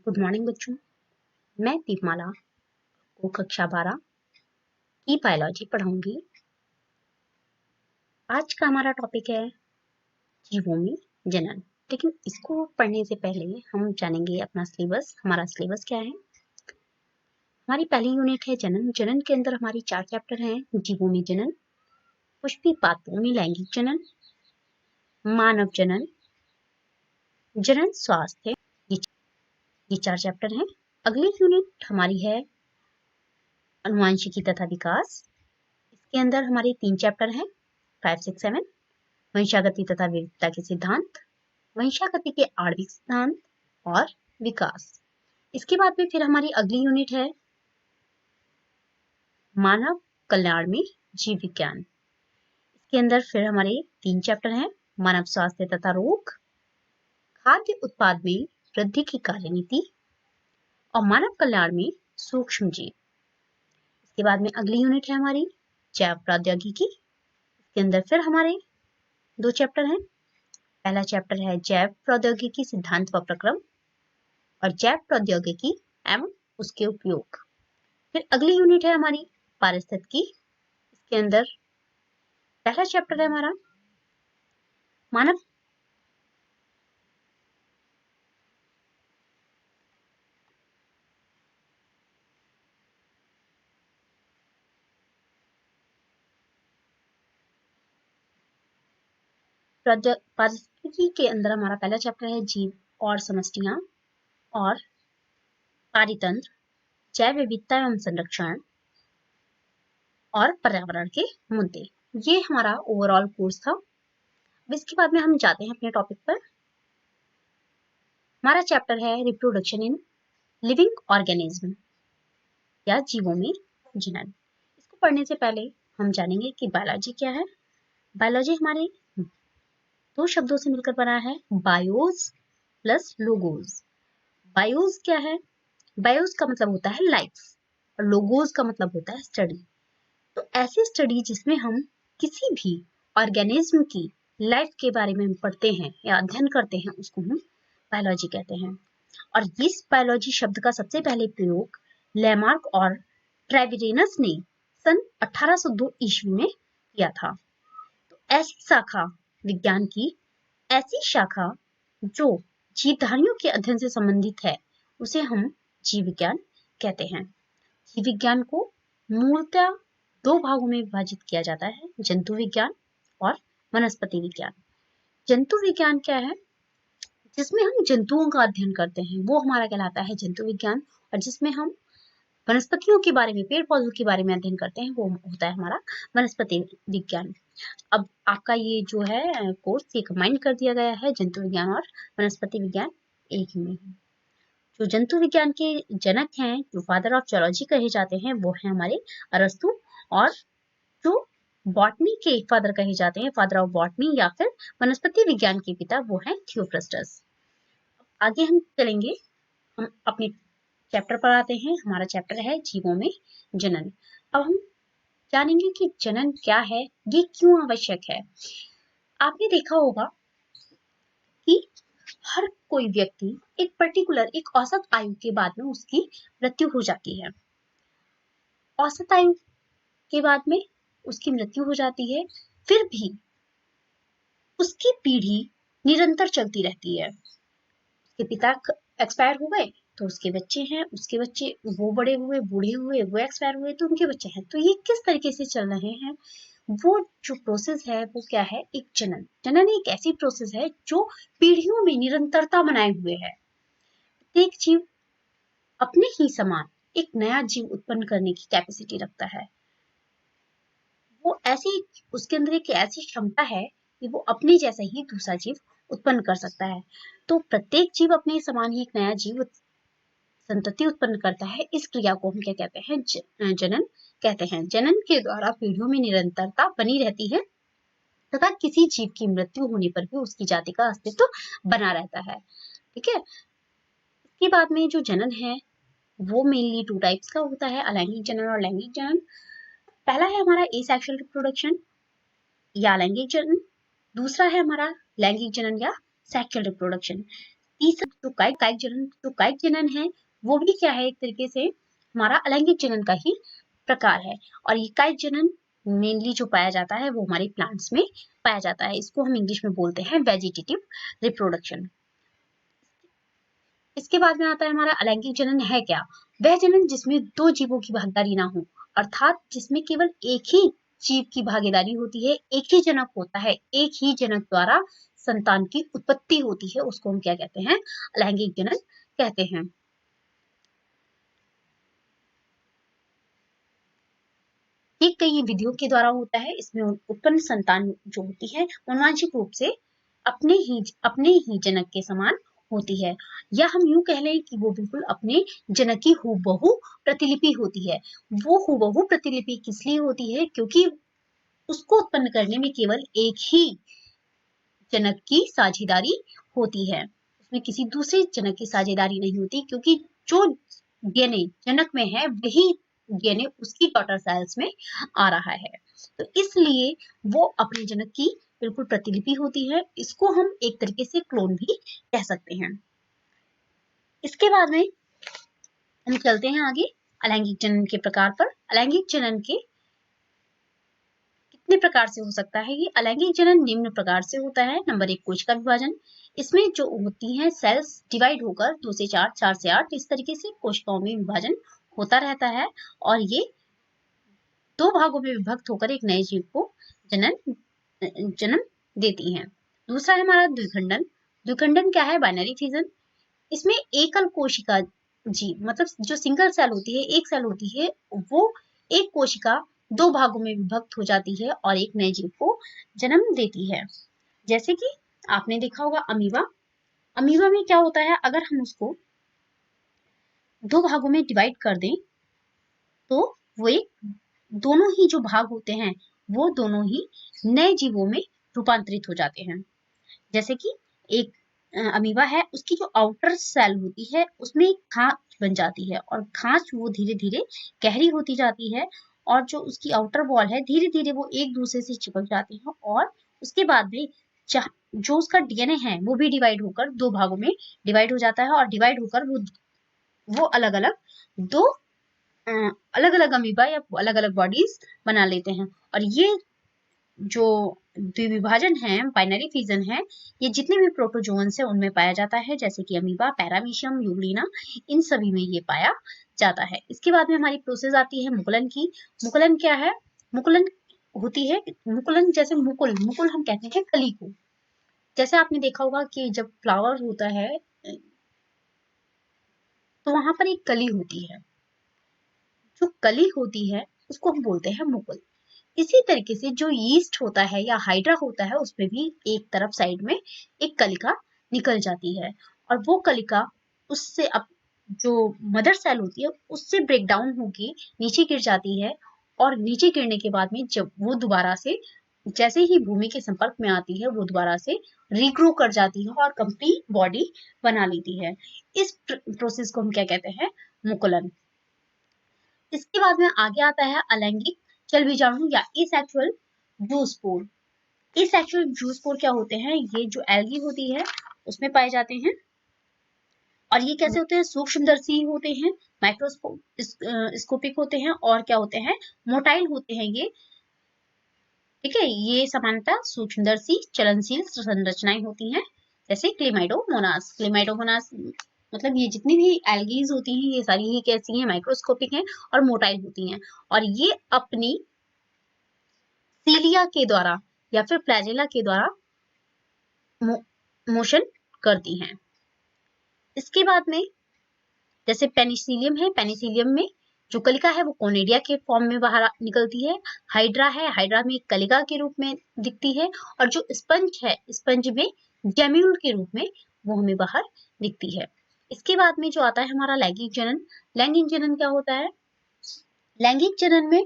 Good morning बच्चों। मैं दीपमाला को कक्षा 12 की बायोलॉजी पढ़ाऊंगी। आज का हमारा टॉपिक है जीवों में जनन। लेकिन इसको पढ़ने से पहले हम जानेंगे अपना सिलेबस। हमारा सिलेबस क्या है? हमारी पहली यूनिट है जनन। जनन के अंदर हमारी 4 चैप्टर हैं। जीवों में जनन, पुष्पी पात्रों में लैंगिक जनन, मानव जनन, जनन स्वास्थ्य, ये 4 चैप्टर हैं। अगली यूनिट हमारी है अनुवांशिकी तथा विकास। इसके अंदर हमारे 3 चैप्टर हैं, 5, 6, 7। वंशागति तथा विविधता के सिद्धांत, वंशागति के आणविक सिद्धांत और विकास। इसके बाद में फिर हमारी अगली यूनिट है मानव कल्याण में जीव विज्ञान। इसके अंदर फिर हमारे 3 चैप्टर हैं, मानव स्वास्थ्य तथा रोग, खाद्य उत्पाद में वृद्धि की कार्यनीति और मानव कल्याण में सूक्ष्म जीव। इसके बाद में अगली यूनिट है हमारी जैव प्रौद्योगिकी। इसके अंदर फिर हमारे 2 चैप्टर हैं। पहला चैप्टर है जैव प्रौद्योगिकी सिद्धांत व प्रक्रम और जैव प्रौद्योगिकी एवं उसके उपयोग। फिर अगली यूनिट है हमारी पारिस्थितिकी। इसके अंदर पहला चैप्टर है हमारा मानव पारिस्थितिकी के अंदर हमारा पहला चैप्टर है जीव और समष्टियां और पारितंत्र, जैव विविधता एवं संरक्षण और पर्यावरण के मुद्दे। ये हमारा ओवरऑल कोर्स था। इसके बाद में हम जाते हैं अपने टॉपिक पर। हमारा चैप्टर है रिप्रोडक्शन इन लिविंग ऑर्गेनिज्म या जीवों में जनन। इसको पढ़ने से पहले हम जानेंगे कि बायोलॉजी क्या है। बायोलॉजी हमारे 2 शब्दों से मिलकर बना है, बायोस प्लस लोगोस। बायोस क्या है? बायोस का मतलब होता है लाइफ और लोगोस का मतलब होता है स्टडी। तो ऐसी स्टडी जिसमें हम किसी भी ऑर्गेनिज्म की लाइफ के बारे में पढ़ते हैं या अध्ययन करते हैं, उसको हम बायोलॉजी कहते हैं। और इस बायोलॉजी शब्द का सबसे पहले प्रयोग लेमार्क और ट्रेविरेनस ने सन 1802 ईस्वी में किया था। तो ऐसी शाखा विज्ञान की, ऐसी शाखा जो जीवधारियों के अध्ययन से संबंधित है, उसे हम जीव विज्ञान कहते हैं। जीव विज्ञान को मूलतः 2 भागों में विभाजित किया जाता है, जंतु विज्ञान और वनस्पति विज्ञान। जंतु विज्ञान क्या है? जिसमें हम जंतुओं का अध्ययन करते हैं, वो हमारा कहलाता है जंतु विज्ञान। और जिसमें हम वनस्पतियों के बारे में, पेड़ पौधों के बारे में अध्ययन करते हैं, वो होता है हमारा वनस्पति विज्ञान। अब आपका ये जो है कोर्स, ये कंबाइन कर दिया गया है, जंतु विज्ञान और वनस्पति विज्ञान एक ही में। जो जंतु विज्ञान के जनक हैं, जो फादर ऑफ जूलॉजी कहे जाते हैं, वो है हमारे अरस्तु। और जो बॉटनी के फादर कहे जाते हैं, फादर ऑफ बॉटनी या फिर वनस्पति विज्ञान के पिता, वो है थियोफ्रस्टस। आगे हम चलेंगे, हम अपने चैप्टर पर आते हैं। हमारा चैप्टर है जीवों में जनन। अब हम जानेंगे कि जनन क्या है, ये क्यों आवश्यक है। आपने देखा होगा कि हर कोई व्यक्ति एक पर्टिकुलर, एक औसत आयु के बाद में उसकी मृत्यु हो जाती है। औसत आयु के बाद में उसकी मृत्यु हो जाती है, फिर भी उसकी पीढ़ी निरंतर चलती रहती है। उसके पिता एक्सपायर हो गए तो उसके बच्चे हैं, उसके बच्चे, वो बड़े हुए, बूढ़े हुए, वो एक्सपायर हुए तो उनके बच्चे हैं। तो ये किस तरीके से चल रहे हैं? वो जो प्रोसेस है वो क्या है? एक जनन। जनन एक ऐसी प्रोसेस है जो पीढ़ियों में निरंतरता बनाए हुए है। एक जीव अपने ही समान एक नया जीव उत्पन्न करने की कैपेसिटी रखता है। वो ऐसी, उसके अंदर एक ऐसी क्षमता है कि वो अपने जैसा ही दूसरा जीव उत्पन्न कर सकता है। तो प्रत्येक जीव अपने समान ही एक नया जीव संतति उत्पन्न करता है। इस क्रिया को हम क्या कहते हैं? जनन कहते हैं। जनन के द्वारा पीढ़ियों में निरंतरता बनी रहती है तथा किसी जीव की मृत्यु होने पर भी उसकी जाति का अस्तित्व बना रहता है। ठीक है। इसके बाद में जो जनन है वो मेनली 2 टाइप्स का होता है, अलैंगिक जनन और लैंगिक जनन। पहला है हमारा एसेक्सुअल रिप्रोडक्शन या लैंगिक जनन। दूसरा है हमारा लैंगिक जनन या सेक्सुअल रिप्रोडक्शन। तीसरा जो कायिक जनन है वो भी क्या है, एक तरीके से हमारा अलैंगिक जनन का ही प्रकार है। और ये कायिक जनन मेनली जो पाया जाता है वो हमारे प्लांट्स में पाया जाता है। इसको हम इंग्लिश में बोलते हैं वेजिटेटिव रिप्रोडक्शन। इसके बाद में आता है हमारा अलैंगिक जनन है क्या? वह जनन जिसमें दो जीवों की भागीदारी ना हो, अर्थात जिसमें केवल एक ही जीव की भागीदारी होती है, एक ही जनक होता है, एक ही जनक द्वारा संतान की उत्पत्ति होती है, उसको हम क्या कहते हैं? अलैंगिक जनन कहते हैं। ये कई विधियों के द्वारा होता है। इसमें उत्पन्न संतान जो होती है आनुवंशिक रूप से अपने ही जनक के समान होती है, या हम यूं कह लें कि वो बिल्कुल अपने जनक की हूबहू प्रतिलिपि होती है। वो हूबहू प्रतिलिपि किस लिए होती है? क्योंकि उसको उत्पन्न करने में केवल एक ही जनक की साझेदारी होती है, उसमें किसी दूसरे जनक की साझेदारी नहीं होती, क्योंकि जो डीएनए जनक में है वही डीएनए उसकी डॉटर सेल्स में आ रहा है, तो इसलिए वो अपने जनक की बिल्कुल प्रतिलिपि होती है। इसको हम एक तरीके से क्लोन भी कह सकते हैं। इसके बाद में हम चलते हैं आगे अलैंगिक जनन के प्रकार पर। अलैंगिक जनन के कितने प्रकार से हो सकता है? ये अलैंगिक जनन निम्न प्रकार से होता है। नंबर 1, कोशिका विभाजन। इसमें जो होती हैं सेल्स डिवाइड होकर 2 से 4, 4 से 8 इस तरीके से कोशिकाओं में विभाजन होता रहता है, और ये दो भागों में विभक्त होकर एक नए जीव को जन्म देती हैं। दूसरा है हमारा द्विखंडन। द्विखंडन क्या है? Binary fission. इसमें एकल कोशिका जीव, मतलब जो सिंगल सेल होती है, एक सेल होती है, वो एक कोशिका दो भागों में विभक्त हो जाती है और एक नए जीव को जन्म देती है। जैसे कि आपने देखा होगा अमीबा। अमीबा में क्या होता है, अगर हम उसको दो भागों में डिवाइड कर दें तो वो एक दोनों ही जो भाग होते हैं वो दोनों ही नए जीवों में रूपांतरित हो जाते हैं। जैसे कि एक अमीबा है, उसकी जो आउटर सेल होती है उसमें एक खांच बन जाती है, और खांच वो धीरे धीरे गहरी होती जाती है, और जो उसकी आउटर वॉल है धीरे धीरे वो एक दूसरे से चिपक जाती है, और उसके बाद में जो उसका डीएनए है वो भी डिवाइड होकर दो भागों में डिवाइड हो जाता है, और डिवाइड होकर वो अलग अलग दो अलग अलग अमीबा या अलग अलग बॉडीज बना लेते हैं। और ये जो द्विविभाजन है, बाइनरी फिजन है, ये जितने भी प्रोटोजोन्स है उनमें पाया जाता है, जैसे कि अमीबा, पैरामीशियम, यूग्लिना, इन सभी में ये पाया जाता है। इसके बाद में हमारी प्रोसेस आती है मुकुलन की। मुकुलन क्या है? मुकुलन होती है, मुकुलन जैसे मुकुल हम कहते हैं कली को। जैसे आपने देखा होगा कि जब फ्लावर होता है तो वहां पर एक कली होती है, जो कली होती है उसको हम बोलते हैं मुकुल। इसी तरीके से जो यीस्ट होता है या हाइड्रा होता है उसमें भी एक तरफ साइड में एक कलिका निकल जाती है, और वो कलिका उससे अब जो मदर सेल होती है उससे ब्रेक डाउन होगी नीचे गिर जाती है, और नीचे गिरने के बाद में जब वो दोबारा से जैसे ही भूमि के संपर्क में आती है वो दोबारा से रीग्रो कर जाती है और कंप्लीट बॉडी बना लेती है। इस प्रोसेस को हम क्या कहते हैं? मुकुलन। इसके बाद में आगे आता है अलैंगिक चल बीजाणु या एसेक्सुअल जूस्पोर। एसेक्सुअल जूस्पोर क्या होते हैं? ये जो एल्गी होती है उसमें पाए जाते हैं, और ये कैसे होते हैं? सूक्ष्मदर्शी होते हैं, माइक्रोस्कोपिक होते हैं, और क्या होते हैं? मोटाइल होते हैं ये। ठीक है, ये सामान्यतः सूक्ष्मदर्शी चलनशील संरचनाएं होती हैं, जैसे क्लेमाइडोमोनास। क्लेमाइडोमोनास मतलब ये जितनी भी एल्गीज होती हैं ये सारी ही कैसी हैं? माइक्रोस्कोपिक हैं और मोटाइल होती हैं, और ये अपनी सीलिया के द्वारा या फिर फ्लैजेला के द्वारा मोशन करती हैं। इसके बाद में जैसे पेनिसिलियम है, पेनिसिलियम में जो कलिका है वो कोनेडिया के फॉर्म में बाहर निकलती है। हाइड्रा है, हाइड्रा में कलिका के रूप में दिखती है, और जो स्पंज है स्पंज में जेम्यूल के रूप में वो हमें बाहर दिखती है। इसके बाद में जो आता है हमारा लैंगिक जनन। लैंगिक जनन क्या होता है? लैंगिक जनन में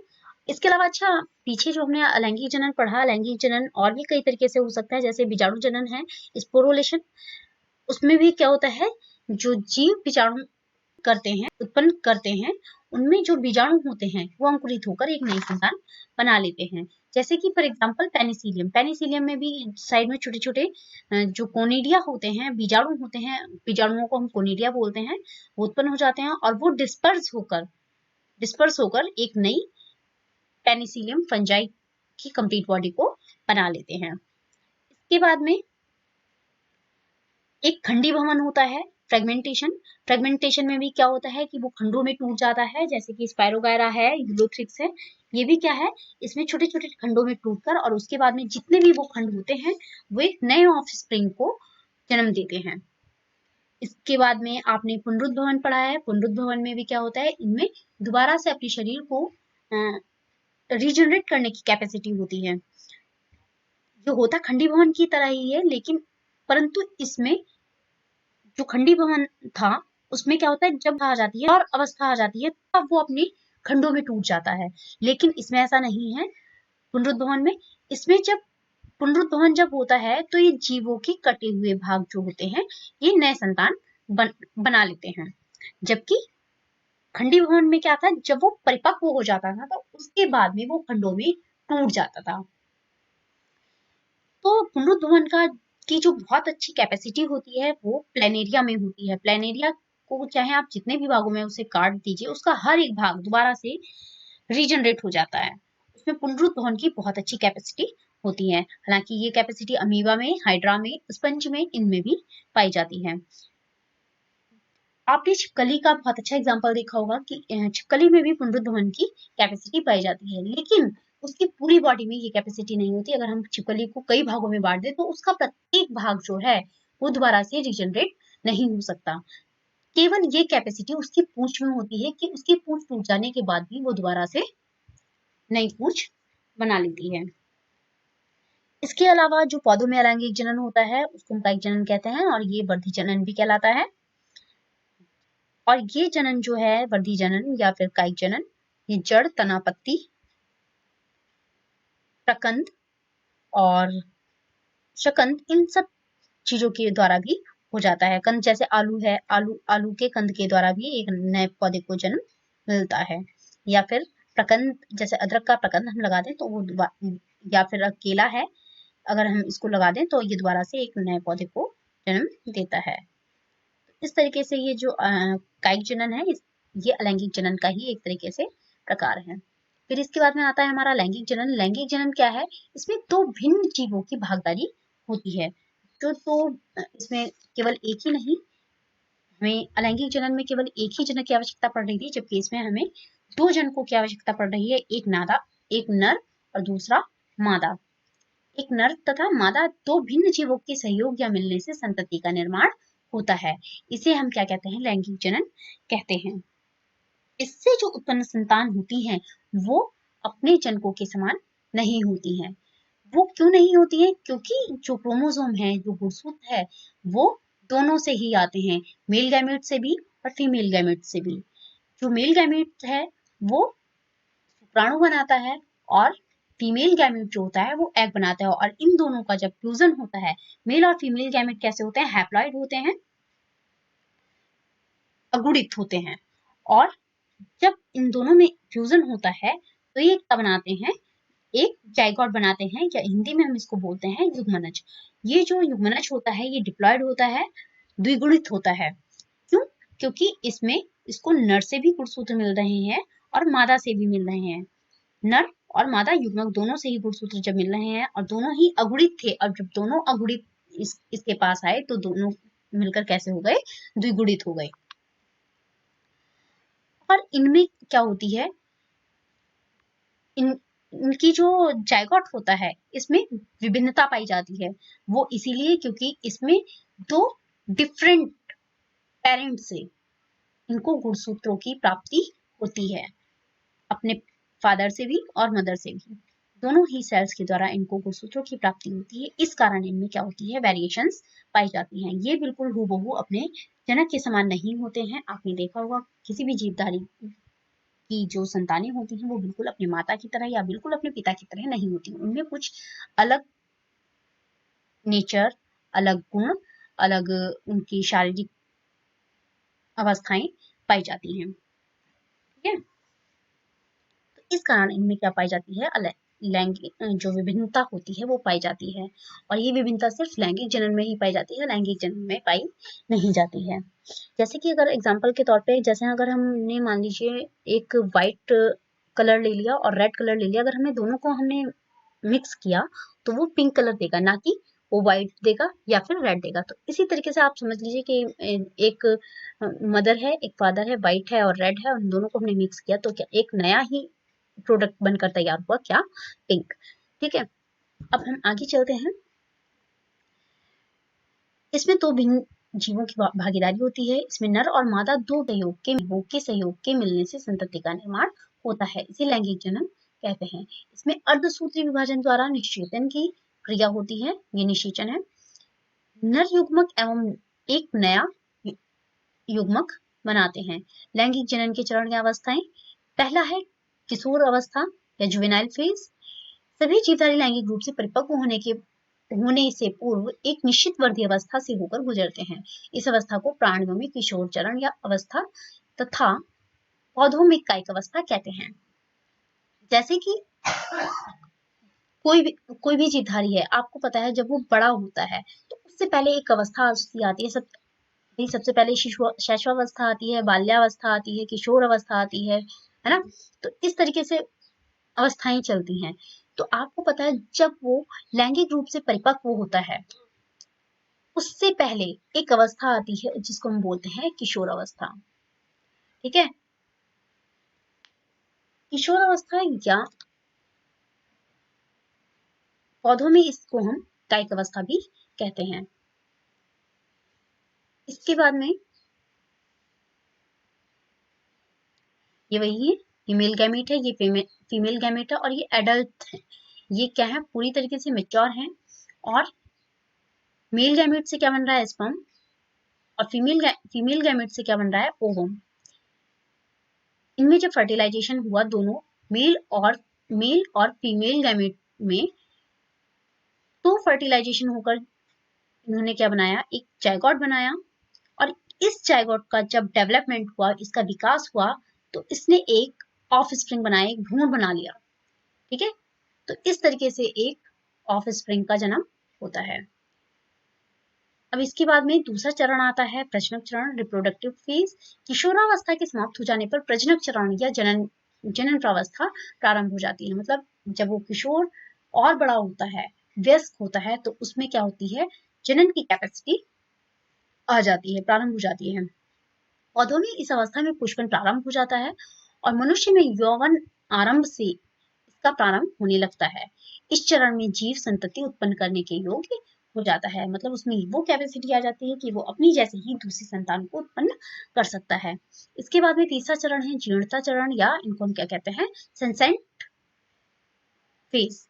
इसके अलावा, अच्छा पीछे जो हमने अलैंगिक जनन पढ़ा, लैंगिक जनन और भी कई तरीके से हो सकता है, जैसे बीजाणु जनन है, स्पोरोलेशन। उसमें भी क्या होता है, जो जीव बीजाणु करते हैं, उत्पन्न करते हैं, उनमें जो बीजाणु होते हैं वो अंकुरित होकर एक नई संतान बना लेते हैं। जैसे कि फॉर एग्जांपल पेनिसिलियम, पेनिसिलियम में भी साइड में छोटे छोटे जो कोनिडिया होते हैं, बीजाणु होते हैं, बीजाणुओं को हम कोनिडिया बोलते हैं, वो उत्पन्न हो जाते हैं और वो डिस्पर्स होकर एक नई पेनिसिलियम फंजाई की कंप्लीट बॉडी को बना लेते हैं। इसके बाद में एक खंडी भवन होता है, फ्रेगमेंटेशन। फ्रेगमेंटेशन में भी क्या होता है कि वो खंडों में टूट जाता है, जैसे कि स्पायरोगायरा है, यूलोथ्रिक्स है, ये भी क्या है, इसमें छोटे छोटे खंडों में टूटकर और उसके बाद में जितने भी वो खंड होते हैं वो एक नए ऑफस्प्रिंग को जन्म देते हैं। इसके बाद में आपने पुनरुद्भवन पढ़ा है, पुनरुद्भवन में भी क्या होता है, इनमें दोबारा से अपने शरीर को रीजनरेट करने की कैपेसिटी होती है। जो होता खंडी भवन की तरह ही है, लेकिन परंतु इसमें जो खंडी भवन था उसमें क्या होता है, जब आ जाती है और अवस्था आ जाती है तब वो अपने खंडों में टूट जाता है, लेकिन इसमें ऐसा नहीं है। पुनरुद्भवन में, इसमें जब पुनरुद्भवन जब होता है तो ये जीवों के कटे हुए भाग जो होते हैं ये नए संतान बना लेते हैं, जबकि खंडी भवन में क्या था, जब वो परिपक्व हो जाता था तो उसके बाद में वो खंडों में टूट जाता था। तो पुनरुद्भवन की जो बहुत अच्छी कैपेसिटी होती है वो प्लेनेरिया में होती है। प्लेनेरिया को चाहे आप जितने भी भागों में उसे काट दीजिए, उसका हर एक भाग दोबारा से रीजनरेट हो जाता है। उसमें पुनरुद्भवन की बहुत अच्छी कैपेसिटी होती है। हालांकि ये कैपेसिटी अमीबा में, हाइड्रा में, स्पंज में, इनमें भी पाई जाती है। आपने छिपकली का बहुत अच्छा एग्जाम्पल देखा होगा कि छिपकली में भी पुनरुद्भवन की कैपेसिटी पाई जाती है, लेकिन उसकी पूरी बॉडी में ये कैपेसिटी नहीं होती। अगर हम छिपकली को कई भागों में बांट दें तो उसका प्रत्येक भाग जो है वो दोबारा से रिजनरेट नहीं हो सकता। केवल ये कैपेसिटी उसकी पूंछ में होती है कि उसकी पूंछ टूट जाने के बाद भी वो दोबारा से नई पूंछ बना लेती है। इसके अलावा जो पौधों में अलैंगिक जनन होता है उसको कायिक जनन कहते हैं, और ये वर्धी जनन भी कहलाता है। और ये जनन जो है, वर्धी जनन या फिर कायिक जनन, ये जड़, तना, पत्ती, प्रकंद और शकंद, इन सब चीजों के द्वारा भी हो जाता है। कंद जैसे आलू है, आलू के कंद के द्वारा भी एक नए पौधे को जन्म मिलता है। या फिर प्रकंद, जैसे अदरक का प्रकंद हम लगा दें तो वो या फिर केला है, अगर हम इसको लगा दें तो ये दोबारा से एक नए पौधे को जन्म देता है। इस तरीके से ये जो कायिक जनन है, ये अलैंगिक जनन का ही एक तरीके से प्रकार है। फिर इसके बाद में आता है हमारा लैंगिक जनन। लैंगिक जनन क्या है, इसमें दो भिन्न जीवों की भागीदारी होती है। तो इसमें केवल एक ही नहीं, हमें अलैंगिक जनन में केवल एक ही जनक की आवश्यकता पड़ रही थी, जबकि इसमें हमें दो जनकों की आवश्यकता पड़ रही है, एक नर और दूसरा मादा। एक नर तथा मादा दो भिन्न जीवों के सहयोग या मिलने से संतति का निर्माण होता है। इसे हम क्या कहते हैं, लैंगिक जनन कहते हैं। इससे जो उत्पन्न संतान होती हैं वो अपने जनकों के समान नहीं होती हैं। वो क्यों नहीं होती है, क्योंकि जो क्रोमोसोम है, जो गुणसूत्र है, वो दोनों से ही आते हैं, मेल गैमेट से भी और फीमेल गैमेट से भी। जो मेल गैमेट है वो शुक्राणु बनाता है और फीमेल गैमेट जो होता है वो एग बनाता है, और इन दोनों का जब फ्यूजन होता है, मेल और फीमेल गैमेट कैसे होते हैं, हैप्लॉइड होते हैं, अगुणित होते हैं। और जब इन दोनों में फ्यूजन होता है तो ये क्या बनाते हैं, एक जाइगोट बनाते हैं, या हिंदी में हम इसको बोलते हैं युग्मनज। ये जो युग्मनज होता है ये डिप्लॉयड होता है, द्विगुणित होता है। क्यों, क्योंकि इसमें इसको नर से भी गुणसूत्र मिल रहे हैं और मादा से भी मिल रहे हैं। नर और मादा युग्मक दोनों से ही गुणसूत्र जब मिल रहे हैं और दोनों ही अगुणित थे, अब जब दोनों अगुणित इसके पास आए तो दोनों मिलकर कैसे हो गए, द्विगुणित हो गए। और इनमें क्या होती है, इनकी जो जायगोट होता है इसमें विभिन्नता पाई जाती है। वो इसीलिए क्योंकि इसमें दो डिफरेंट पेरेंट से इनको गुणसूत्रों की प्राप्ति होती है, अपने फादर से भी और मदर से भी, दोनों ही सेल्स के द्वारा इनको गुणसूत्रों की प्राप्ति होती है। इस कारण इनमें क्या होती है, वेरिएशंस पाई जाती हैं। ये बिल्कुल हूबहू अपने जनक के समान नहीं होते हैं। आपने देखा होगा किसी भी जीवधारी की जो संतानें होती हैं वो बिल्कुल अपनी माता की तरह या बिल्कुल अपने पिता की तरह नहीं होती, उनमें कुछ अलग नेचर, अलग गुण, अलग उनकी शारीरिक अवस्थाएं पाई जाती हैं। ठीक है, तो इस कारण इनमें क्या पाई जाती है, लैंगिक जो विभिन्नता होती है वो पाई जाती है, और ये विभिन्नता सिर्फ लैंगिक जनन में ही पाई जाती है, लैंगिक जनन में पाई नहीं जाती है। जैसे कि अगर एग्जाम्पल के तौर पे, जैसे अगर हमने मान लीजिए एक व्हाइट कलर ले लिया और रेड कलर ले लिया, अगर हमने दोनों को हमने मिक्स किया तो वो पिंक कलर देगा, ना कि वो व्हाइट देगा या फिर रेड देगा। तो इसी तरीके से आप समझ लीजिए कि एक मदर है, एक फादर है, व्हाइट है और रेड है, उन दोनों को हमने मिक्स किया तो क्या एक नया ही प्रोडक्ट बनकर तैयार हुआ, क्या, पिंक। ठीक है, अब हम आगे चलते हैं। इसमें दो भिन्न जीवों की भागीदारी होती है। इसमें नर और मादा दो सहयोग के मिलने से संतति का निर्माण होता है, इसे लैंगिक जनन कहते हैं। इसमें अर्धसूत्री विभाजन द्वारा निषेचन की क्रिया होती है, ये निषेचन है। नर युग्मक एवं एक नया युग्मक बनाते हैं। लैंगिक जनन के चरण या अवस्थाएं, पहला है किशोर अवस्था या जुवेनाइल फेज। सभी जीवधारी लैंगिक रूप से परिपक्व होने से पूर्व एक निश्चित वर्धीय अवस्था से होकर गुजरते हैं। इस अवस्था को प्राणियों में किशोर चरण या अवस्था तथा पौधों में कायिक अवस्था कहते हैं। जैसे कि कोई भी जीवधारी है, आपको पता है जब वो बड़ा होता है तो उससे पहले एक अवस्था आती है। सबसे पहले शैशवावस्था आती है, बाल्यावस्था आती है, किशोर अवस्था आती है ना। तो इस तरीके से अवस्थाएं चलती हैं। तो आपको पता है जब वो लैंगिक रूप से परिपक्व होता है उससे पहले एक अवस्था आती है जिसको हम बोलते हैं किशोर अवस्था। ठीक है, किशोर अवस्था या पौधों में इसको हम कायिक अवस्था भी कहते हैं। इसके बाद में ये वही है, ये मेल गैमेट है, ये फीमेल गैमेट है और ये एडल्ट है। ये क्या है, पूरी तरीके से मेच्योर हैं। और मेल गैमेट से क्या बन रहा है, स्पर्म, और फीमेल गैमेट से क्या बन रहा है, ओवम। इनमें जब फर्टिलाइजेशन हुआ दोनों मेल और फीमेल गैमेट में, तो फर्टिलाइजेशन होकर इन्होंने क्या बनाया, एक जायगोट बनाया। और इस जायगोट का जब डेवलपमेंट हुआ, इसका विकास हुआ, तो इसने एक ऑफ स्प्रिंग बनाया, एक भ्रूण बना लिया। ठीक है, तो इस तरीके से एक ऑफ स्प्रिंग का जन्म होता है। अब इसके बाद में दूसरा चरण आता है प्रजनक चरण, रिप्रोडक्टिव फेज। किशोरावस्था के समाप्त हो जाने पर प्रजनक चरण या जनन प्रावस्था प्रारंभ हो जाती है। मतलब जब वो किशोर और बड़ा होता है, वयस्क होता है, तो उसमें क्या होती है, जनन की कैपेसिटी आ जाती है, प्रारंभ हो जाती है। पौधों में इस अवस्था में पुष्पन प्रारंभ हो जाता है और मनुष्य में यौवन आरंभ से इसका प्रारंभ होने लगता है। इस चरण में जीव संतति उत्पन्न करने के योग्य हो जाता है। मतलब उसमें वो कैपेसिटी आ जाती है कि वो अपनी जैसे ही दूसरी संतान को उत्पन्न कर सकता है। इसके बाद में तीसरा चरण है जीर्णता चरण, या इनको हम क्या कहते हैं, सेंसेंट फेज।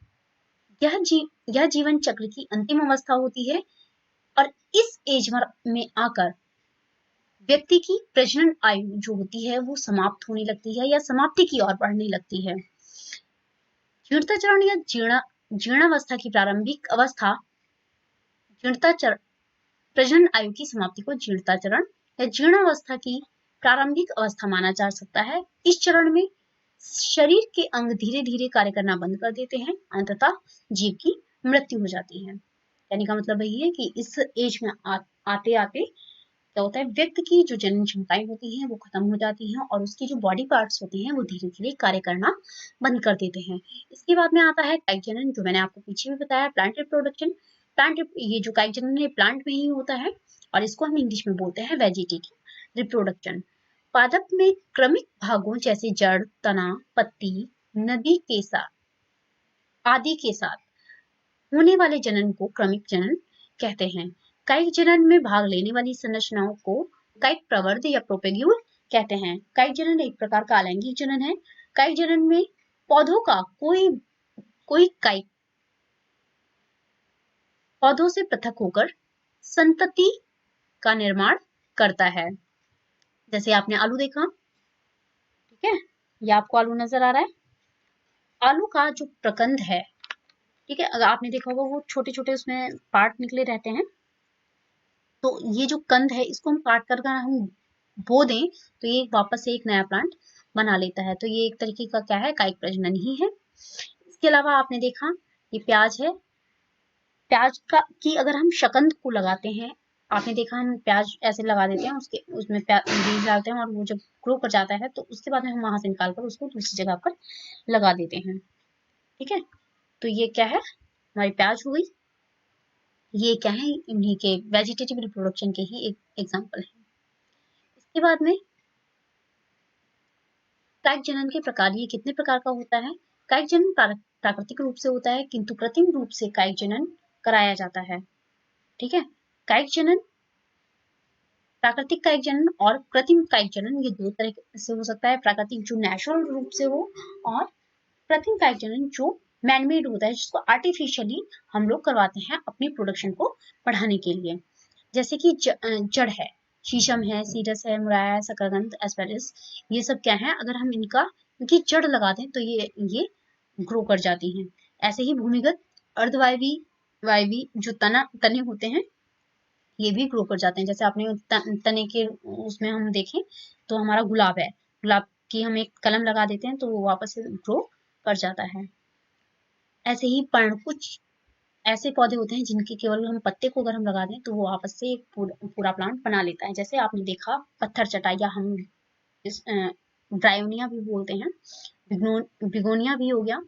यह जीवन चक्र की अंतिम अवस्था होती है और इस एज में आकर व्यक्ति की प्रजनन आयु जो होती है वो समाप्त होने लगती है या समाप्ति की ओर बढ़ने लगती है। जीर्णता चरण या जीर्णावस्था की प्रारंभिक अवस्था, जीर्णता चरण प्रजनन आयु की समाप्ति को जीर्णता चरण या जीर्णावस्था की प्रारंभिक अवस्था माना जा सकता है। इस चरण में शरीर के अंग धीरे धीरे कार्य करना बंद कर देते हैं, अंततः जीव की मृत्यु हो जाती है। कहने का मतलब यही है कि इस एज में आते आते क्या होता है, व्यक्ति की जो जनन क्षमताएं होती हैं वो खत्म हो जाती हैं और उसकी जो बॉडी पार्ट्स होते हैं वो धीरे धीरे कार्य करना बंद कर देते हैं। इसके बाद में आता है कायिक जनन, जो मैंने आपको पीछे भी बताया, प्लांट रिप्रोडक्शन। ये जो कायिक जनन है प्लांट में ही होता है और इसको हम इंग्लिश में बोलते हैं वेजिटेटिव रिप्रोडक्शन। पादप में क्रमिक भागों जैसे जड़, तना, पत्ती, नदी के साथ आदि के साथ होने वाले जनन को क्रमिक जनन कहते हैं। कायिक जनन में भाग लेने वाली संरचनाओं को कायिक प्रवर्ध या प्रोपेग्यूल कहते हैं। कायिक जनन एक प्रकार का अलैंगिक जनन है। कायिक जनन में पौधों का कोई कायिक पौधों से पृथक होकर संतति का निर्माण करता है। जैसे आपने आलू देखा, ठीक है, ये आपको आलू नजर आ रहा है। आलू का जो प्रकंद है, ठीक है, अगर आपने देखा होगा वो छोटे छोटे उसमें पार्ट निकले रहते हैं। तो ये जो कंद है इसको हम काट कर हम बो दें तो ये वापस से एक नया प्लांट बना लेता है। तो ये एक तरीके का क्या है, कायिक प्रजनन ही है। इसके इसके अलावा आपने देखा ये प्याज है, प्याज का की अगर हम शकंद को लगाते हैं, आपने देखा हम प्याज ऐसे लगा देते हैं, उसके उसमें बीज डालते हैं और वो जब ग्रो कर जाता है तो उसके बाद में हम वहां से निकाल कर उसको दूसरी जगह पर लगा देते हैं। ठीक है, तो ये क्या है, हमारी प्याज हो गई। ये क्या है, इन्हीं के वेजिटेटिव रिप्रोडक्शन के ही एक एग्जाम्पल है। इसके बाद में कायिक जनन के प्रकार, ये कितने प्रकार का होता है? कायिक जनन प्राकृतिक रूप से होता है, किंतु कृत्रिम रूप से कायिक जनन कराया जाता है। ठीक है, कायिक जनन, प्राकृतिक कायिक जनन और कृत्रिम कायिक जनन, ये दो तरह से हो सकता है। प्राकृतिक जो नेचुरल रूप से हो, और कृत्रिम कायिक जनन जो मैनमेड होता है, जिसको आर्टिफिशियली हम लोग करवाते हैं अपनी प्रोडक्शन को बढ़ाने के लिए। जैसे कि जड़ है, शीशम है, सीरस है, मुराया है, शकरकंद, एस्पेरिस, ये सब क्या है, अगर हम इनकी जड़ लगा दें तो ये ग्रो कर जाती हैं। ऐसे ही भूमिगत अर्धवायवी वायवी जो तने होते हैं, ये भी ग्रो कर जाते हैं। जैसे आपने तने के उसमें हम देखें तो हमारा गुलाब है, गुलाब की हम एक कलम लगा देते हैं तो वो वापस से ग्रो कर जाता है। ऐसे ही पर्ण, कुछ ऐसे पौधे होते हैं जिनके केवल हम पत्ते को अगर हम लगा दें तो वो आपस से एक पूरा प्लांट बना लेता है। जैसे आपने देखा पत्थर चटाई, या हम इस ब्रायोनिया भी बोलते हैं, बिगोनिया भी हो गया,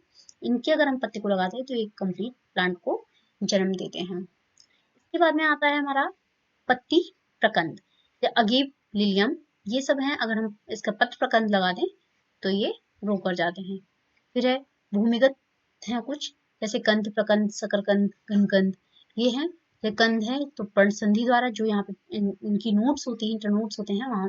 इनके अगर हम पत्ते को लगा दें तो एक कंप्लीट प्लांट को जन्म देते हैं। इसके बाद में आता है हमारा पत्ती प्रकंद, अगेव, लिलियम, ये सब हैं, अगर हम इसका पत्र प्रकंद लगा दें तो ये ग्रो कर जाते हैं। फिर है भूमिगत है कुछ, जैसे कंद प्रकंद, शकरकंद, घनकंद, ये है। ये कंद है तो पर्णसंधि द्वारा जो यहाँ पे इनकी नोट्स होती हैं, इंटरनोट्स होते हैं, वहां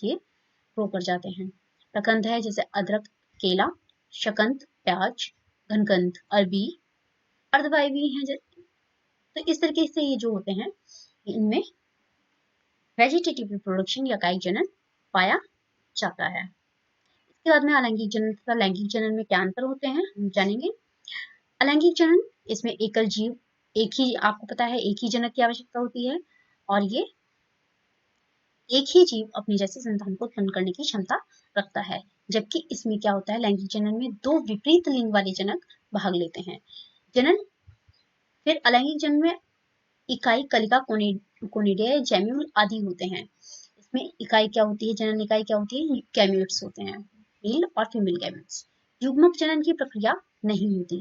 ये ग्रो कर जाते हैं। प्रकंद है जैसे अदरक, केला, शकंद, प्याज, घनकंद, अरबी, अर्धवायवी है। तो इस तरीके से ये जो होते हैं, इनमें वेजिटेटिव रिप्रोडक्शन या कायिक जनन पाया जाता है। इसके बाद में अलैंगिक जनन तथा लैंगिक जनन में क्या अंतर होते हैं हम जानेंगे। अलैंगिक जनन, इसमें एकल जीव, एक ही, आपको पता है एक ही जनक की आवश्यकता होती है, और ये एक ही जीव अपनी जैसी संतान को उत्पन्न करने की क्षमता रखता है। जबकि इसमें क्या होता है, लैंगिक जनन में दो विपरीत लिंग वाले जनक भाग लेते हैं। जनन, फिर अलैंगिक जनन में इकाई, कलिका, कोनिडिया, जेम्यूल आदि होते हैं। इसमें इकाई क्या होती है, जनन इकाई क्या होती है, गैमेट्स होते हैं, मेल और फीमेल गैमेट्स। युग्मक जनन की प्रक्रिया नहीं होती,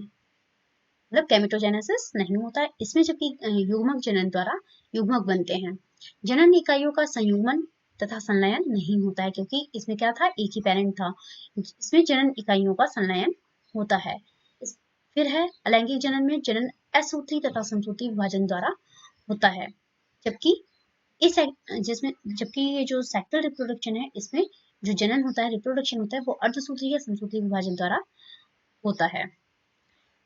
मतलब गैमेटोजेनेसिस नहीं होता है इसमें, जबकि युग्मक जनन द्वारा युग्मक बनते हैं। जनन इकाइयों का संयुग्मन तथा संलयन नहीं होता है, क्योंकि इसमें क्या था, एक ही पेरेंट था। इसमें जनन इकाइयों का संलयन होता है। फिर है अलैंगिक जनन में जनन असूत्री तथा समसूत्री विभाजन द्वारा होता है, जबकि जबकि ये जो सेक्टुअल रिप्रोडक्शन है, इसमें जो जनन होता है, रिप्रोडक्शन होता है, वो अर्धसूत्री या समसूत्री विभाजन द्वारा होता है।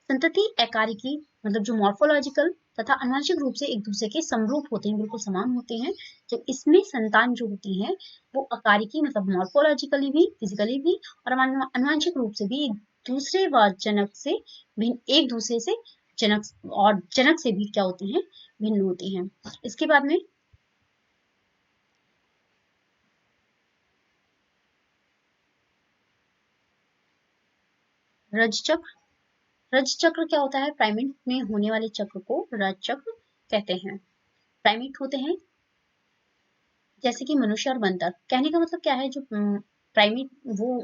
संतति एकारिकी, मतलब जो मॉर्फोलॉजिकल तथा आनुवंशिक रूप से एक दूसरे के समरूप होते हैं, बिल्कुल समान होते हैं। जब इसमें संतान जो होती है वो अकारिकी, मतलब मॉर्फोलॉजिकली भी, फिजिकली भी, और आनुवंशिक रूप से भी एक दूसरे व जनक से भिन्न, एक दूसरे से जनक और जनक से भी क्या होती हैं, भिन्न होती हैं। इसके बाद में रज चक्र, रज चक्र क्या होता है, प्राइमेट में होने वाले चक्र को रज चक्र कहते हैं। प्राइमेट होते हैं जैसे कि मनुष्य और बंदर, कहने का मतलब क्या है, जो प्राइमेट वो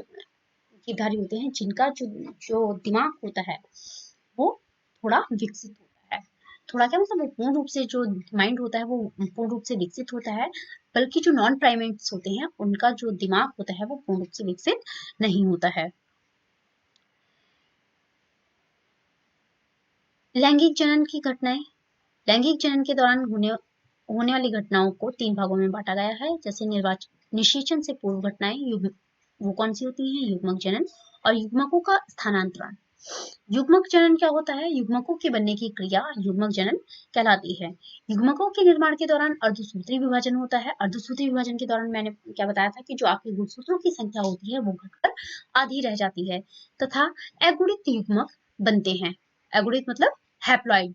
जीवधारी होते हैं जिनका जो दिमाग होता है वो थोड़ा विकसित होता है। थोड़ा क्या मतलब, वो पूर्ण रूप से जो माइंड होता है वो पूर्ण रूप से विकसित होता है, बल्कि जो नॉन प्राइमेट्स होते हैं उनका जो दिमाग होता है वो पूर्ण रूप से विकसित नहीं होता है। लैंगिक जनन की घटनाएं, लैंगिक जनन के दौरान होने वाली घटनाओं को 3 भागों में बांटा गया है। जैसे निषेचन से पूर्व घटनाएं, वो कौन सी होती हैं, युग्मक जनन, और युग्मकों का स्थानांतरण। युग्मक जनन क्या होता है, युग्मकों के बनने की क्रिया युग्मक जनन कहलाती है। युग्मकों के निर्माण के दौरान अर्धसूत्री विभाजन होता है। अर्धसूत्री विभाजन के दौरान मैंने क्या बताया था कि जो आपके गुणसूत्रों की संख्या होती है वो घटकर आधी रह जाती है, तथा अगुणित युग्मक बनते हैं। अगुणित मतलब हैप्लॉइड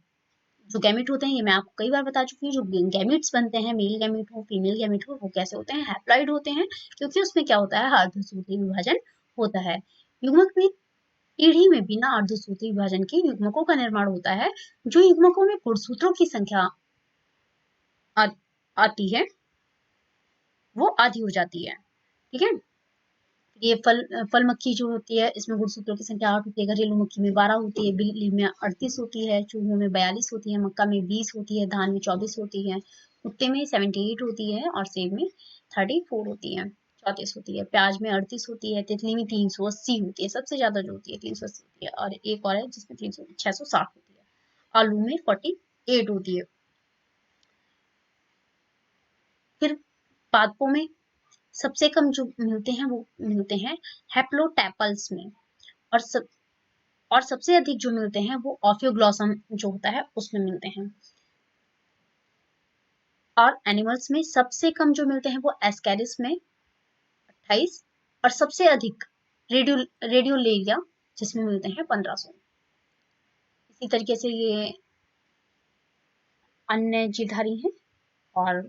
जो गैमेट होते हैं, ये मैं आपको कई बार बता चुकी हूँ, जो गैमेट्स बनते हैं, मेल गैमेट हो, फीमेल गैमेट हो, वो कैसे होते हैं, हैप्लॉइड होते हैं, क्योंकि उसमें क्या होता है, अर्धसूत्री विभाजन होता है। युग्मक में ईढ़ी में बिना अर्धसूत्री विभाजन के युग्मकों का निर्माण होता है। जो युग्मकों में गुणसूत्रों की संख्या आती है वो आधी हो जाती है। ठीक है, ये फल मक्खी जो होती है इसमें गुणसूत्रों की संख्या 8 होती है, घरेलू मक्खी में 12 होती है, बिल्ली में 38 होती है, चूहों में 42 होती है, मक्का में 20 होती है, धान में 24 होती है, कुत्ते में 78 होती है और सेब में 34 होती है, 34 होती है, प्याज में 38 होती है, तितली में 380 होती है, सबसे ज्यादा जो होती है 380 होती है, और एक और है जिसमें 660 होती है, आलू में 48 होती है। फिर पादपों में सबसे कम जो मिलते हैं वो मिलते हैं हैप्लोटैपल्स में, और सबसे अधिक जो मिलते हैं वो ऑफियोग्लॉसम जो होता है उसमें मिलते हैं। और एनिमल्स में सबसे कम जो मिलते हैं वो एस्कैरिस में 28 और सबसे अधिक रेडियोलेरिया जिसमें मिलते हैं 1500। इसी तरीके से ये अन्य जीवधारी हैं और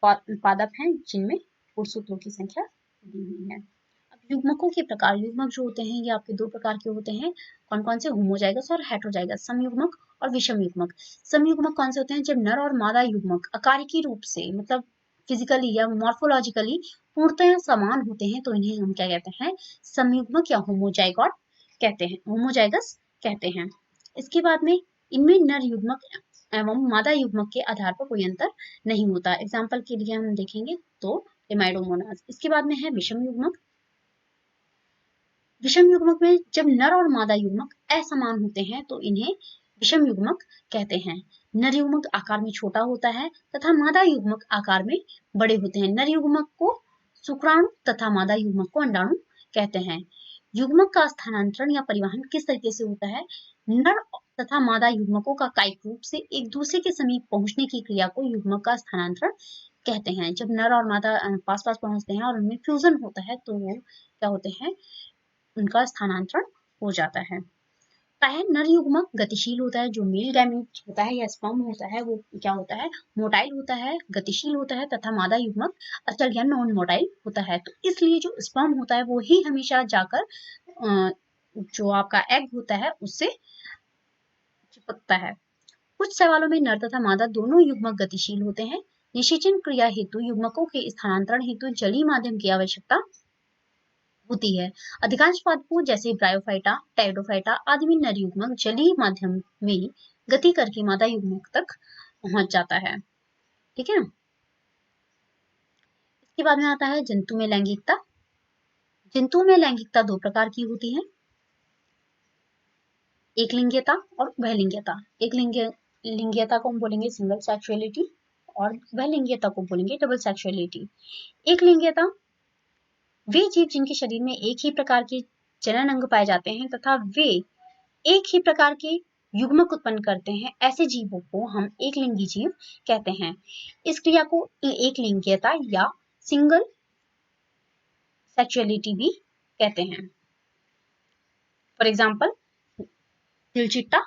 पादप हैं जिनमें गुणसूत्रों की संख्या दी हुई है। अब युग्मकों के प्रकार, युग्मक जो होते हैं ये आपके दो प्रकार के होते हैं, कौन कौन से? होमोजाइगस और हेटेरोजाइगस, समयुग्मक और विषम युग्मक। समयुग्मक कौन से होते हैं? जब नर और मादा युग्मक आकारिकी रूप से मतलब फिजिकली या मॉर्फोलॉजिकली पूर्णतः समान होते हैं तो इन्हें हम क्या कहते हैं? समयुग्मक या होमोजाइगोट कहते हैं, होमोजाइगस कहते हैं। इसके बाद में इनमें नर युग्मक एवं मादा युग्मक के आधार पर कोई अंतर नहीं होता। एग्जाम्पल के लिए हम देखेंगे तो एमाइडोमोनास। इसके बाद में है विषम युग्मक। विषम युग्मक में जब नर और मादा युग्मक असमान होते हैं तो इन्हें विषम युग्मक कहते हैं। नर युग्मक आकार में छोटा होता है तथा मादा युग्मक आकार में बड़े होते हैं। नर युग्मक को शुक्राणु तथा मादा युग्मक को अंडाणु कहते हैं। युग्मक का स्थानांतरण या परिवहन किस तरीके से होता है? नर तथा मादा युग्मकों का कायिक रूप से एक दूसरे के समीप पहुंचने की क्रिया को युग्मक का स्थानांतरण कहते हैं। जब नर और मादा पास पास पहुंचते हैं और उनमें फ्यूजन होता है तो वो क्या होते हैं? उनका स्थानांतरण हो जाता है। नर युग्मक गतिशील होता है, जो मेल गैमेट होता है या स्पर्म होता है वो क्या होता है? मोटाइल होता है, गतिशील होता है, तथा मादा युग्मक अचल या नॉन मोटाइल होता है। तो इसलिए जो स्पर्म होता है वो ही हमेशा जाकर जो आपका एग होता है उससे चिपकता है। कुछ सवालों में नर तथा मादा दोनों युग्मक गतिशील होते हैं। निषेचन क्रिया हेतु युग्मकों के स्थानांतरण हेतु जलीय माध्यम की आवश्यकता होती है। अधिकांश पादपों जैसे ब्रायोफाइटा, टेरिडोफाइटा आदि में नर युग्मक जलीय माध्यम में गति करके मादा युग्मक तक पहुंच जाता है। ठीक है, इसके बाद में आता है जंतु में लैंगिकता। जंतुओं में लैंगिकता दो प्रकार की होती है, एक लिंगीयता और बहुलिंगीयता। एक लिंगीयता को हम बोलेंगे सिंगल सेक्सुअलिटी और बहुलिंगीयता को बोलेंगे डबल सेक्सुअलिटी। एक लिंगीयता वे जीव जिनके शरीर में एक ही प्रकार के जनन अंग पाए जाते हैं तथा वे एक ही प्रकार के युग्मक उत्पन्न करते हैं, ऐसे जीवों को हम एक लिंगी जीव कहते हैं। इस क्रिया को एक लिंगीयता या सिंगल सेक्सुअलिटी भी कहते हैं। फॉर एग्जाम्पल तिलचिट्टा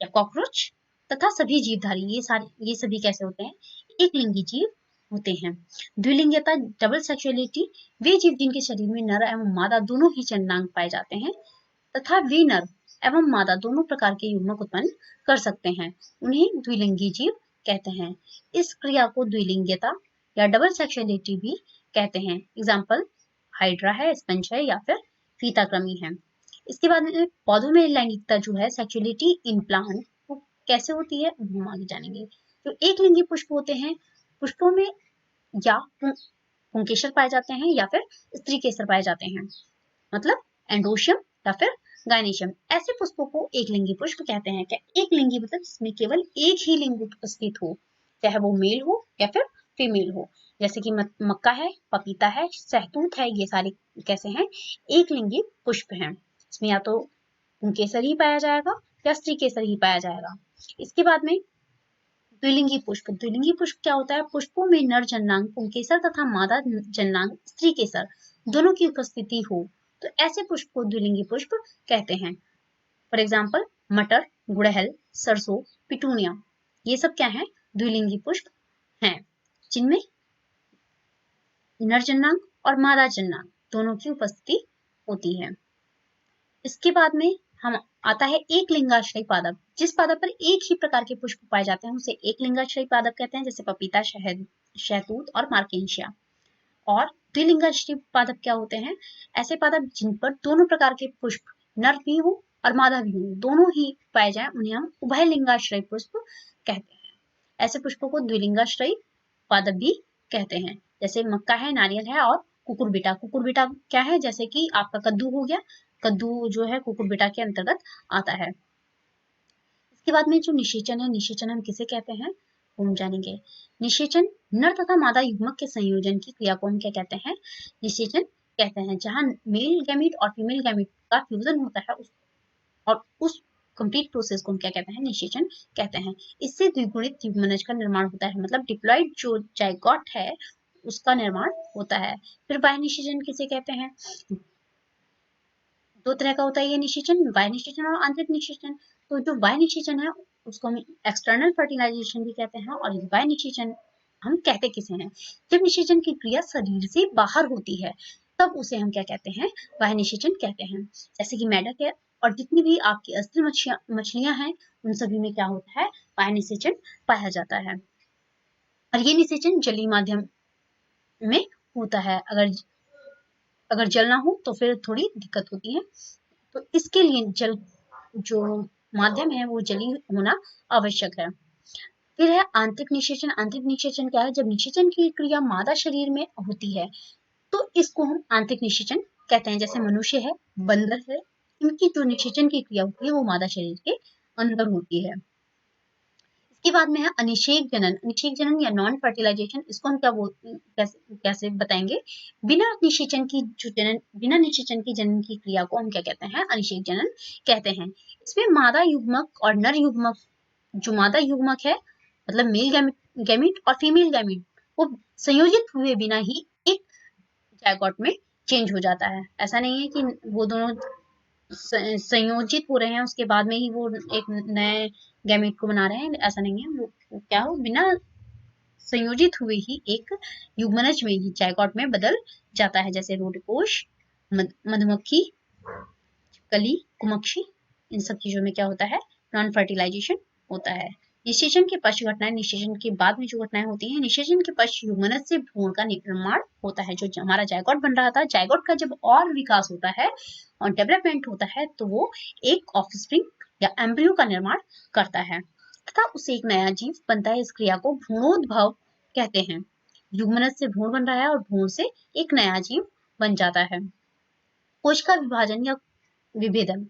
या कॉकरोच तथा सभी जीवधारी ये सभी कैसे होते हैं? एक लिंगी जीव होते हैं। द्विलिंगीयता डबल सेक्सुअलिटी वे जीव जिनके शरीर में नर एवं मादा दोनों ही जननांग पाए जाते हैं तथा वे नर एवं मादा दोनों प्रकार के युग्मक उत्पन्न कर सकते हैं, उन्हें द्विलिंगी जीव कहते हैं। इस क्रिया को द्विलिंगीयता या डबल सेक्सुअलिटी भी कहते हैं। एग्जाम्पल हाइड्रा है, स्पंज है या फिर फीताकृमि है। इसके बाद में पौधों में लैंगिकता जो है सेक्सुअलिटी इन प्लांट वो कैसे होती है हम आगे जानेंगे। जो एक लिंगी पुष्प होते हैं, पुष्पों में या पुंकेसर पाए जाते हैं या फिर स्त्री केसर पाए जाते हैं, मतलब एंडोशियम या फिर गायनेशियम। ऐसे पुष्पों को एक लिंगी पुष्प कहते हैं। क्या एक लिंगी मतलब जिसमें केवल एक ही लिंग उपस्थित हो, चाहे वो मेल हो या फिर फीमेल हो, जैसे कि मक्का है, पपीता है, सहतूत है, ये सारे कैसे हैं? एक लिंगी पुष्प हैं। इसमें या तो पुंकेसर ही पाया जाएगा या स्त्री केसर ही पाया जाएगा। इसके बाद में द्विलिंगी पुष्प। द्विलिंगी पुष्प क्या होता है? पुष्पों में नर जननांग पुंकेसर तथा मादा जननांग स्त्री केसर दोनों की उपस्थिति हो तो ऐसे पुष्प को द्विलिंगी पुष्प कहते हैं। फॉर एग्जाम्पल मटर, गुड़हल, सरसों, पिटूनिया, ये सब क्या है? द्विलिंगी पुष्प हैं, जिनमें नर जननांग और मादा जननांग दोनों की उपस्थिति होती है। इसके बाद में हम आता है एक लिंगाश्रयी पादप। जिस पादप पर एक ही प्रकार के पुष्प पाए जाते हैं उसे एक लिंगाश्रयी पादप कहते हैं, जैसे पपीता, शहद, शहतूत और मार्केशिया। और द्विलिंगाश्रयी पादप क्या होते हैं? ऐसे पादप जिन पर दोनों प्रकार के पुष्प, नर भी हो और मादा भी हो, दोनों ही पाए जाए, उन्हें हम उभय लिंगाश्रयी पुष्प कहते हैं। ऐसे पुष्पों को द्विलिंगाश्रयी पादप भी कहते हैं, जैसे मक्का है, नारियल है और कुकुरबिटा। कुकुरबिटा क्या है? जैसे कि आपका कद्दू हो गया, कद्दू जो है कुकुरबिटा के अंतर्गत आता है। इसके बाद में जो निषेचन है, निषेचन हम किसे कहते हैं वो हम जानेंगे। निषेचन नर तथा मादा युग्मक के संयोजन की क्रिया को हम क्या कहते हैं? निषेचन कहते हैं। जहां मेल गैमीट और फीमेल गैमीट का फ्यूजन होता है और उस कंप्लीट प्रोसेस को हम क्या कहते हैं? निषेचन कहते हैं। इससे द्विगुणित युग्मनज का निर्माण होता है, मतलब डिप्लॉइड जो जाइगोट है उसका निर्माण होता है। फिर बाह्य निषेचन किसे कहते हैं? दो तरह का होता है ये निषेचन, बाह्य निषेचन और आंतरिक निषेचन। तो जो बाह्य निषेचन है उसको हम एक्सटर्नल फर्टिलाइजेशन भी कहते हैं, और बाह्य निषेचन हम कहते किसे हैं? जब निषेचन की क्रिया शरीर से बाहर होती है तब उसे हम क्या कहते हैं? बाह्य निषेचन कहते हैं। जैसे कि मेढक है और जितनी भी आपकी अस्थिर मछलियां हैं उन सभी में क्या होता है? बाह्य निषेचन पाया जाता है। और ये निषेचन जलीय माध्यम में होता है। अगर जल ना हो तो फिर थोड़ी दिक्कत होती है, तो इसके लिए जल जो माध्यम है वो जलीय होना आवश्यक है। फिर है आंतरिक निषेचन। आंतरिक निषेचन क्या है? जब निषेचन की क्रिया मादा शरीर में होती है तो इसको हम आंतरिक निषेचन कहते हैं। जैसे मनुष्य है, बंदर है, इनकी जो निषेचन की क्रिया होती है वो मादा शरीर के अंदर होती है। इसके बाद में है अनिषेक जनन। अनिषेक जनन या नॉन फर्टिलाइजेशन, इसको हम क्या बोलते हैं, कैसे बताएंगे? बिना निषेचन की जनन की क्रिया को हम क्या कहते हैं? अनिषेक जनन कहते हैं। इसमें मादा युग्मक और नर युग्मक, जो मादा युग्मक है मतलब मेल गैमीट और फीमेल गैमीट, वो संयोजित हुए बिना ही एक जायगोट में चेंज हो जाता है। ऐसा नहीं है कि वो दोनों संयोजित हो रहे हैं उसके बाद में ही वो एक नए गैमेट को बना रहे हैं, ऐसा नहीं है। वो क्या हो, बिना संयोजित हुए ही एक युग्मनज में ही जायगोट में बदल जाता है। जैसे रोडकोश, मधुमक्खी, कली, कुमक्षी, इन सब चीजों में क्या होता है? नॉन फर्टिलाइजेशन होता है। निषेचन के पश्च घटनाएं, निषेचन के बाद में जो घटनाएं होती हैं, निषेचन के पश्च युग्मनज से भ्रूण का निर्माण होता है। जो हमारा जायगोट बन रहा था, जायगोट का जब और विकास होता है और डेवलपमेंट होता है तो वो एक ऑफस्प्रिंग या एम्ब्रियो का निर्माण करता है तथा उससे एक नया जीव बनता है। इस क्रिया को भ्रूणोद्भव कहते हैं। युग्मनज से भ्रूण बन रहा है और भ्रूण से एक नया जीव बन जाता है। कोश का विभाजन या विभेदन।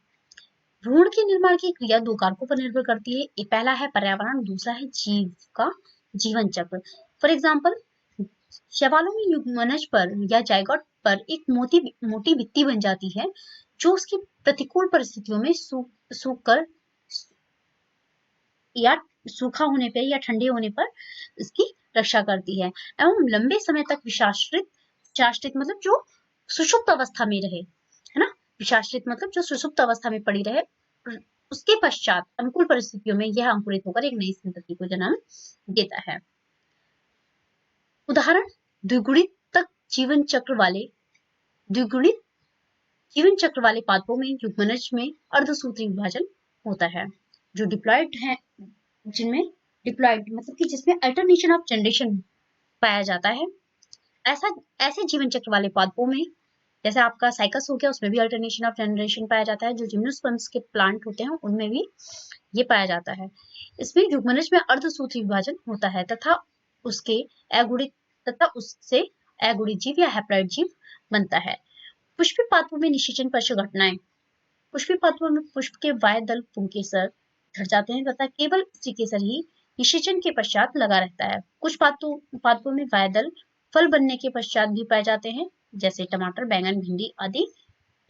भ्रूण के निर्माण की क्रिया दो कारकों पर निर्भर करती है। पहला है पर्यावरण, दूसरा है जीव का जीवन चक्र। फॉर एग्जाम्पल, शैवालों में युग्मनज पर या जायगोट पर एक मोटी भित्ति बन जाती है जो उसकी प्रतिकूल परिस्थितियों में सूख कर या सूखा होने पर या ठंडे होने पर इसकी रक्षा करती है एवं लंबे समय तक विषाश्रित मतलब जो सुषुप्त अवस्था में रहे, है ना? विषाश्रित मतलब जो सुषुप्त अवस्था में पड़ी रहे, उसके पश्चात अनुकूल परिस्थितियों में यह अंकुरित होकर एक नई संतति को जन्म देता है। उदाहरण, द्विगुणित तक जीवन चक्र वाले द्विगुणित जीवन चक्र वाले पादपों में युग्मनज में अर्धसूत्री विभाजन होता है। जो डिप्लॉइड है, जिनमें डिप्लॉइड मतलब कि जिसमें अल्टरनेशन ऑफ जनरेशन पाया जाता है, ऐसे जीवन चक्र वाले पादपों में, जैसे आपका साइकस हो गया, उसमें भी अल्टरनेशन ऑफ जनरेशन पाया जाता है। जो जिम्नोस्पर्म्स के प्लांट होते हैं उनमें भी ये पाया जाता है। इसमें युग्मनज में अर्धसूत्री विभाजन होता है उसके एगुणित उससे एगुणित जीव या हैप्लॉइड जीव बनता है। पुष्पी पादपों में निषेचन पश्च घटनाएं। पुष्पी पादपों में पुष्प के वाय दल पुंकेसर झड़ जाते हैं तथा केवल स्त्री केसर ही निषेचन के पश्चात लगा रहता है। कुछ पादपों में वाय दल फल बनने के पश्चात भी पाए जाते हैं, जैसे टमाटर, बैंगन, भिंडी आदि।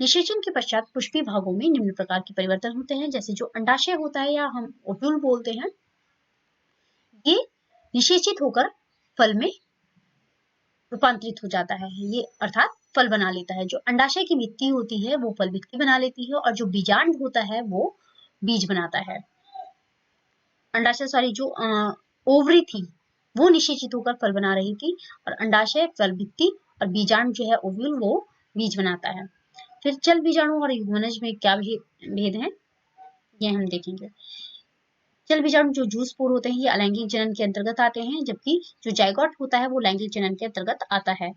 निषेचन के पश्चात पुष्पी भागों में निम्न प्रकार के परिवर्तन होते हैं, जैसे जो अंडाशय होता है या हम ओव्यूल बोलते हैं, ये निषेचित होकर फल में रूपांतरित हो जाता है। ये अर्थात फल बना लेता है। जो अंडाशय की भित्ति होती है वो फल भित्ति बना लेती है और जो बीजांड होता है वो बीज बनाता है। अंडाशय सॉरी जो ओवरी थी वो निषेचित होकर फल बना रही थी और अंडाशय फल भित्ति और बीजांड जो है ओव्यूल वो बीज बनाता है। फिर चल बीजाणु और युग्मनज में क्या भेद है, ये हम देखेंगे। चल बीजाणु जो जूस स्पोर होते हैं ये अलैंगिक जनन के अंतर्गत आते हैं, जबकि जो जायगोट होता है वो लैंगिक जनन के अंतर्गत आता है।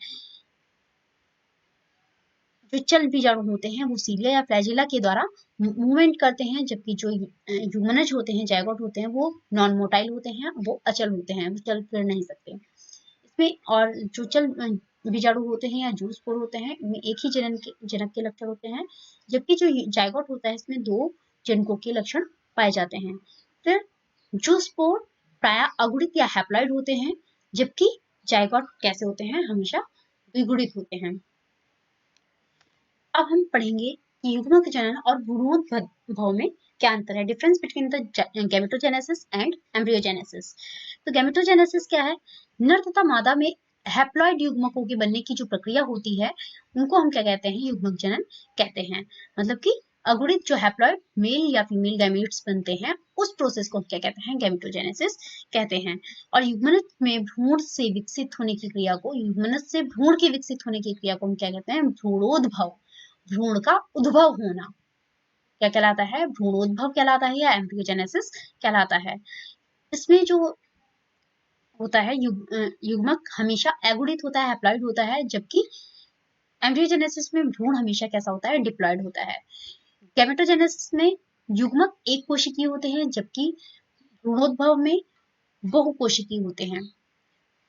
जो चल बीजाणु होते हैं वो सीलिया या फ्लैजिला के द्वारा मूवमेंट करते हैं, जबकि जो युग्मनज होते हैं, जायगोट होते हैं, वो नॉन मोटाइल होते हैं, वो अचल होते हैं, वो चल फिर नहीं सकते इसमें। और जो चल बीजाणु होते हैं या जूस स्पोर होते हैं इनमें एक ही जनक के लक्षण होते हैं, जबकि जो जायगोट होता है इसमें 2 जनकों के लक्षण पाए जाते हैं। फिर जूस स्पोर प्राय अगुणित या हैप्लॉइड होते हैं, जबकि जायगोट कैसे होते हैं, हमेशा द्विगुणित होते हैं। अब हम पढ़ेंगे कि युग्मक जनन और भ्रूणोद्भव में क्या अंतर है, difference between the gametogenesis and embryogenesis. तो गैमेटोजेनेसिस क्या है, नर तथा मादा में हैप्लॉइड युग्मकों के बनने की जो प्रक्रिया होती है उनको हम क्या कहते हैं, युग्मक जनन कहते हैं। मतलब कि अगुणित जो हैप्लॉइड मेल या फीमेल गैमेट्स बनते हैं उस प्रोसेस को हम क्या कहते हैं, गैमेटोजेनेसिस कहते हैं। और युग्मनज में भ्रूण से विकसित होने की क्रिया को, युग्मनज से भ्रूण के विकसित होने की क्रिया को हम क्या कहते हैं, भ्रूणोद्भव, भ्रूण का उद्भव होना क्या कहलाता है, भ्रूणोद्भव कहलाता है या एम्ब्रियोजेनेसिस कहलाता है। इसमें जो होता है युग्मक हमेशा एगुणित होता है, हैप्लॉइड होता है, जबकि एम्ब्रियोजेनेसिस में भ्रूण हमेशा कैसा होता है, डिप्लॉइड होता है। गैमेटोजेनेसिस में युग्मक एक कोशिकीय होते हैं, जबकि भ्रूणोद्भव में बहुकोशिकीय होते हैं।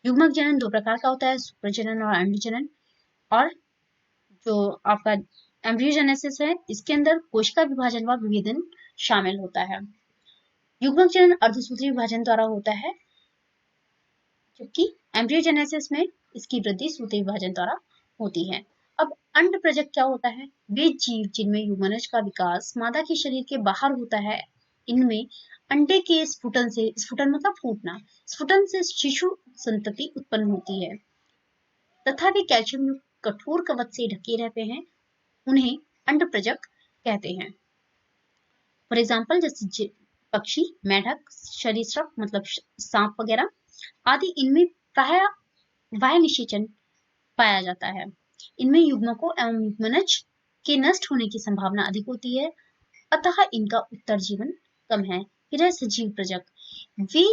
युग्मक जनन 2 प्रकार का होता है, सुप्रजनन और अंडजनन। और जो आपका एम्ब्रियोजेनेसिस है इसके अंदर कोशिका विभाजन व विभेदन शामिल होता है। युग्मक जनन अर्धसूत्री विभाजन द्वारा होता है, जबकि एम्ब्रियोजेनेसिस में इसकी वृद्धि सूत्री विभाजन द्वारा होती है। अब अंड प्रजक क्या होता है, वे जीव जिनमें युग्मनज का विकास मादा के शरीर के बाहर होता है, इनमें अंडे के स्फुटन से, स्फुटन मतलब फूटना, स्फुटन से शिशु संतति उत्पन्न होती है तथा वे कैल्शियम युक्त कठोर कवच से ढके रहते हैं, उन्हें अंड प्रजक कहते हैं। फॉर एग्जाम्पल जैसे पक्षी, मेढक, सरीसृप मतलब सांप वगैरह आदि, इनमें प्राय वाय निषेचन पाया जाता है। इनमें युग्मकों एवं युग्मनज के नष्ट होने की संभावना अधिक होती है, अतः इनका उत्तर जीवन कम है। फिर है सजीव प्रजक, वे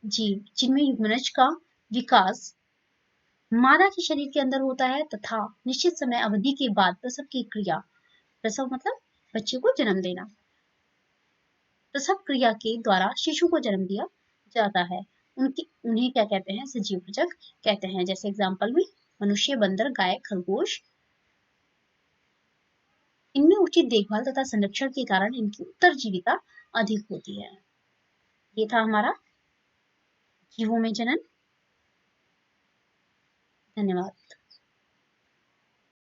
जीव जिनमें युग्मनज का विकास मादा के शरीर के अंदर होता है तथा निश्चित समय अवधि के बाद प्रसव की क्रिया, प्रसव मतलब बच्चे को जन्म देना, प्रसव क्रिया के द्वारा शिशु को जन्म दिया जाता है, उन्हें क्या कहते हैं, सजीव प्रजक कहते हैं। जैसे एग्जाम्पल में मनुष्य, बंदर, गाय, खरगोश। इनमें उचित देखभाल तथा संरक्षण के कारण इनकी उत्तरजीविता अधिक होती है। ये था हमारा जीवों में जनन। धन्यवाद।